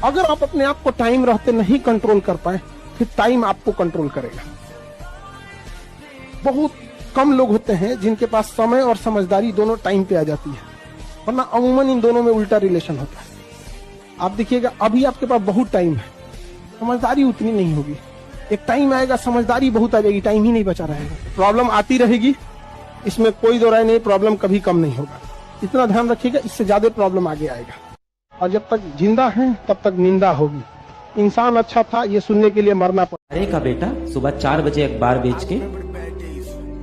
अगर आप अपने आप को टाइम रहते नहीं कंट्रोल कर पाए, फिर टाइम आपको कंट्रोल करेगा। बहुत कम लोग होते हैं जिनके पास समय और समझदारी दोनों टाइम पे आ जाती है, वरना अमूमन इन दोनों में उल्टा रिलेशन होता है। आप देखिएगा, अभी आपके पास बहुत टाइम है, समझदारी उतनी नहीं होगी। एक टाइम आएगा, समझदारी बहुत आ जाएगी, टाइम ही नहीं बचा रहेगा। प्रॉब्लम आती रहेगी, इसमें कोई दो राय नहीं, प्रॉब्लम कभी कम नहीं होगा। इतना ध्यान रखिएगा, इससे ज्यादा प्रॉब्लम आगे आएगा। और जब तक जिंदा हैं तब तक निंदा होगी। इंसान अच्छा था ये सुनने के लिए मरना पड़ा। अरे का बेटा सुबह 4 बजे अखबार बेच के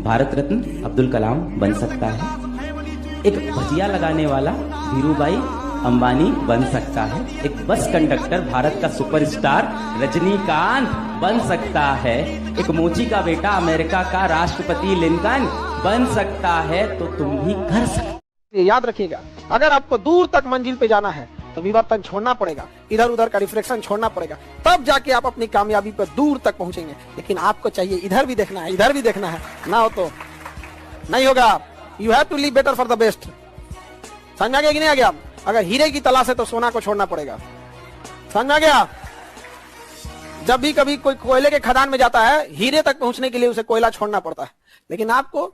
भारत रत्न अब्दुल कलाम बन सकता है। एक भजिया लगाने वाला धीरूभाई अंबानी बन सकता है। एक बस कंडक्टर भारत का सुपरस्टार रजनीकांत बन सकता है। एक मोची का बेटा अमेरिका का राष्ट्रपति लिंकन बन सकता है। तो तुम भी कर सकते। याद रखिएगा, अगर आपको दूर तक मंजिल पे जाना है तो विवर्तन छोड़ना पड़ेगा, इधर उधर का रिफ्लेक्शन छोड़ना पड़ेगा, तब जाके आप अपनी कामयाबी पर दूर तक पहुंचेंगे। लेकिन आपको चाहिए इधर भी देखना है, इधर भी देखना है, ना हो तो नहीं होगा। You have to live better for the best. समझ में आ गया कि नहीं आ गया? अगर हीरे की तलाश है तो सोना को छोड़ना पड़ेगा। समझ में आ गया? जब भी कभी कोई कोयले के खदान में जाता है, हीरे तक पहुंचने के लिए उसे कोयला छोड़ना पड़ता है। लेकिन आपको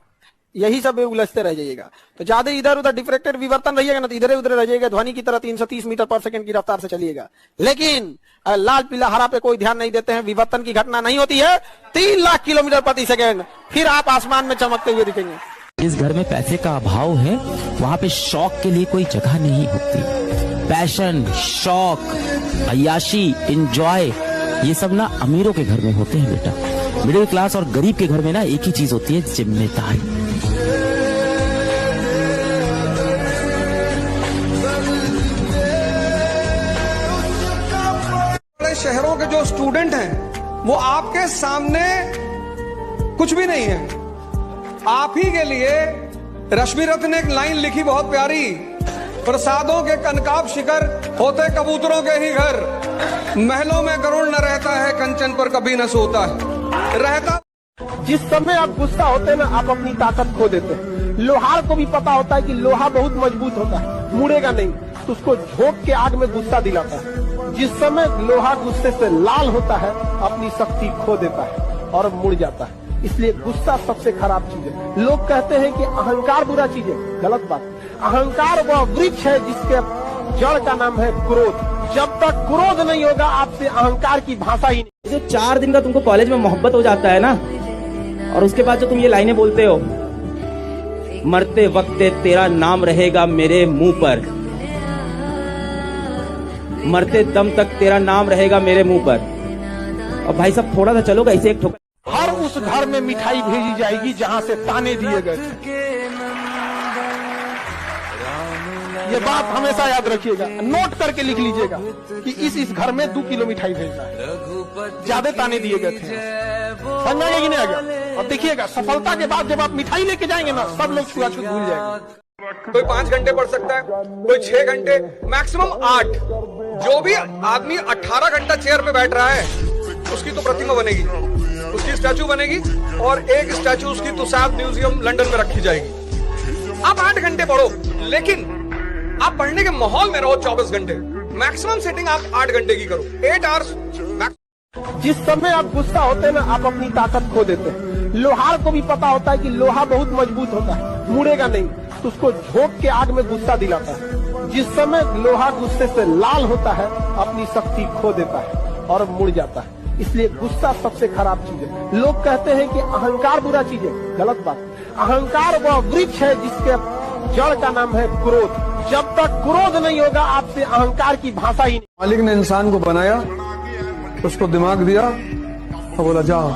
यही सब उलझते रह जाइएगा तो ज्यादा इधर उधर डिफ्रेक्टेड विवर्तन रहिएगा ना, तो इधर उधर रह जाइएगा। ध्वनि की तरह 330 मीटर पर सेकंड की रफ्तार से चलिएगा। लेकिन लाल पीला हरा पे कोई ध्यान नहीं देते हैं, विवर्तन की घटना नहीं होती है। 3 लाख किलोमीटर प्रति सेकंड, फिर आप आसमान में चमकते हुए दिखेंगे। जिस घर में पैसे का अभाव है वहाँ पे शौक के लिए कोई जगह नहीं होती। पैशन, शौक, अय्याशी, एंजॉय, ये सब ना अमीरों के घर में होते हैं बेटा। मिडिल क्लास और गरीब के घर में ना एक ही चीज होती है, जिम्मेदारी। बड़े शहरों के जो स्टूडेंट हैं वो आपके सामने कुछ भी नहीं है। आप ही के लिए रश्मि रथ ने एक लाइन लिखी बहुत प्यारी, प्रसादों के कनकाब शिखर होते कबूतरों के ही घर, महलों में गरुड़ न रहता है, कंचन पर कभी न सोता है रहता। जिस समय आप गुस्सा होते हैं ना, आप अपनी ताकत खो देते हैं। लोहार को भी पता होता है कि लोहा बहुत मजबूत होता है, मुड़ेगा नहीं, तो उसको झोंक के आग में गुस्सा दिलाता है। जिस समय लोहा गुस्से से लाल होता है, अपनी शक्ति खो देता है और मुड़ जाता है। इसलिए गुस्सा सबसे खराब चीज है। लोग कहते हैं कि अहंकार बुरा चीज है, गलत बात। अहंकार वह वृक्ष है जिसके जड़ का नाम है क्रोध। जब तक क्रोध नहीं होगा, आपसे अहंकार की भाषा ही नहीं। जो 4 दिन का तुमको कॉलेज में मोहब्बत हो जाता है ना, और उसके बाद जो तुम ये लाइनें बोलते हो, मरते वक्त तेरा नाम रहेगा मेरे मुंह पर, मरते दम तक तेरा नाम रहेगा मेरे मुंह पर। और भाई साहब थोड़ा सा चलोगा, इसे एक ठोकर। हर उस घर में मिठाई भेजी जाएगी जहां से ताने दिए गए थे। ये बात हमेशा याद रखिएगा, नोट करके लिख लीजिएगा कि इस घर में 2 किलो मिठाई भेजना है, ज्यादा ताने दिए गए थे। समझ आएगा कि नहीं आ गया? और देखिएगा, सफलता के बाद जब आप मिठाई लेके जाएंगे ना, सब लोग छुआछूत भूल जाएंगे। कोई 5 घंटे पढ़ सकता है, कोई 6 घंटे, मैक्सिमम 8। जो भी आदमी 18 घंटा चेयर पे बैठ रहा है, उसकी तो प्रतिमा बनेगी, उसकी स्टैचू बनेगी, और एक स्टैचू उसकी तुसाद म्यूजियम लंदन में रखी जाएगी। आप 8 घंटे पढ़ो, लेकिन आप पढ़ने के माहौल में रहो 24 घंटे। मैक्सिमम सेटिंग आप 8 घंटे की करो, 8 आवर्स। जिस समय आप गुस्सा होते हैं ना, आप अपनी ताकत खो देते हैं। लोहार को भी पता होता है कि लोहा बहुत मजबूत होता है, मुड़ेगा नहीं, तो उसको झोंक के आग में गुस्सा दिलाता है। जिस समय लोहा गुस्से से लाल होता है, अपनी शक्ति खो देता है और मुड़ जाता है। इसलिए गुस्सा सबसे खराब चीज है। लोग कहते हैं कि अहंकार बुरा चीज है, गलत बात। अहंकार वह वृक्ष है जिसके जड़ का नाम है क्रोध। जब तक क्रोध नहीं होगा, आपसे अहंकार की भाषा ही नहीं। मालिक ने इंसान को बनाया, उसको दिमाग दिया और बोला जाओ,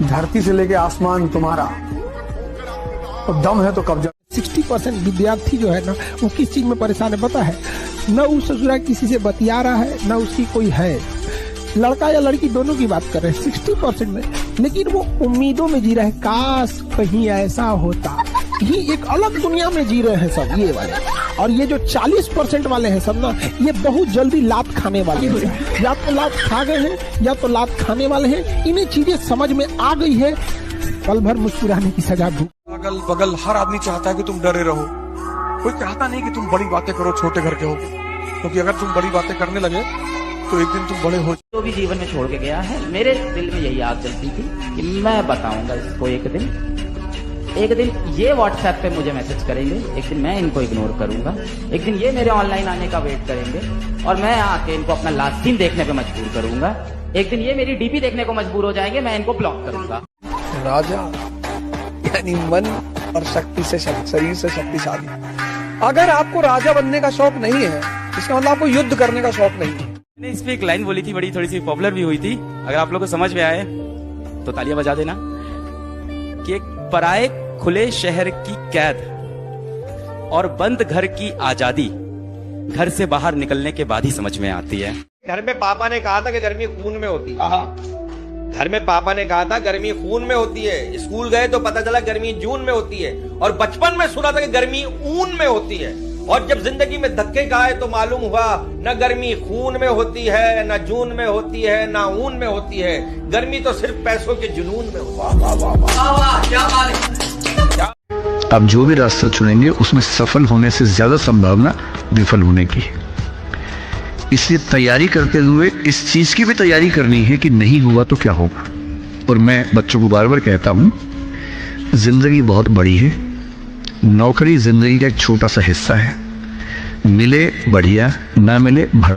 धरती से लेके आसमान तुम्हारा, और दम है तो कब्जा। 60% विद्यार्थी जो है ना, वो किस चीज में परेशान है पता है? न वो ससुरा किसी से बतिया रहा है, न उसकी कोई है, लड़का या लड़की दोनों की बात कर रहे हैं 60% में। लेकिन वो उम्मीदों में जी रहे हैं, काश कहीं ऐसा होता। ये एक अलग दुनिया में जी रहे हैं सब ये वाले। और ये जो 40% वाले हैं सब ना, ये बहुत जल्दी लात खाने वाले हैं। या तो लात खा गए हैं या तो लात खाने वाले हैं। इन्हें चीजें समझ में आ गई है, पल भर मुस्कुराने की सजा दो। अगल बगल हर आदमी चाहता है कि तुम डरे रहो। कोई चाहता नहीं कि तुम बड़ी बातें करो, छोटे घर के हो। क्योंकि अगर तुम बड़ी बातें करने लगे तो एक दिन तुम बड़े हो। जो भी जीवन में छोड़ के गया है, मेरे दिल में यही आग जलती थी कि मैं बताऊंगा इसको। एक दिन ये व्हाट्सएप पे मुझे मैसेज करेंगे, एक दिन मैं इनको इग्नोर करूंगा, एक दिन ये मेरे ऑनलाइन आने का वेट करेंगे और मैं आके इनको अपना लास्ट सीन देखने पे मजबूर करूंगा। एक दिन ये मेरी डीपी देखने को मजबूर हो जाएंगे, मैं इनको ब्लॉक करूंगा। राजा यानी मन और शक्ति से शरीर से शक्तिशाली। अगर आपको राजा बनने का शौक नहीं है, इसका मतलब आपको युद्ध करने का शौक नहीं है। मैंने इस पे एक लाइन बोली थी, बड़ी थोड़ी सी पॉपुलर भी हुई थी, अगर आप लोगों को समझ में आए तो तालियां बजा देना, कि एक पराए खुले शहर की कैद और बंद घर की आजादी घर से बाहर निकलने के बाद ही समझ में आती है। घर में पापा ने कहा था कि गर्मी खून में होती है। घर में पापा ने कहा था गर्मी खून में होती है। स्कूल गए तो पता चला गर्मी जून में होती है। और बचपन में सुना था कि गर्मी ऊन में होती है। और जब जिंदगी में धक्के खाए तो मालूम हुआ न गर्मी खून में होती है, न जून में होती है, न ऊन में होती है। गर्मी तो सिर्फ पैसों के जुनून में होती है। आप जो भी रास्ता चुनेंगे उसमें सफल होने से ज्यादा संभावना विफल होने की। इसलिए तैयारी करते हुए इस चीज की भी तैयारी करनी है कि नहीं हुआ तो क्या होगा। और मैं बच्चों को बार बार कहता हूं, जिंदगी बहुत बड़ी है, नौकरी जिंदगी का एक छोटा सा हिस्सा है। मिले बढ़िया, ना मिले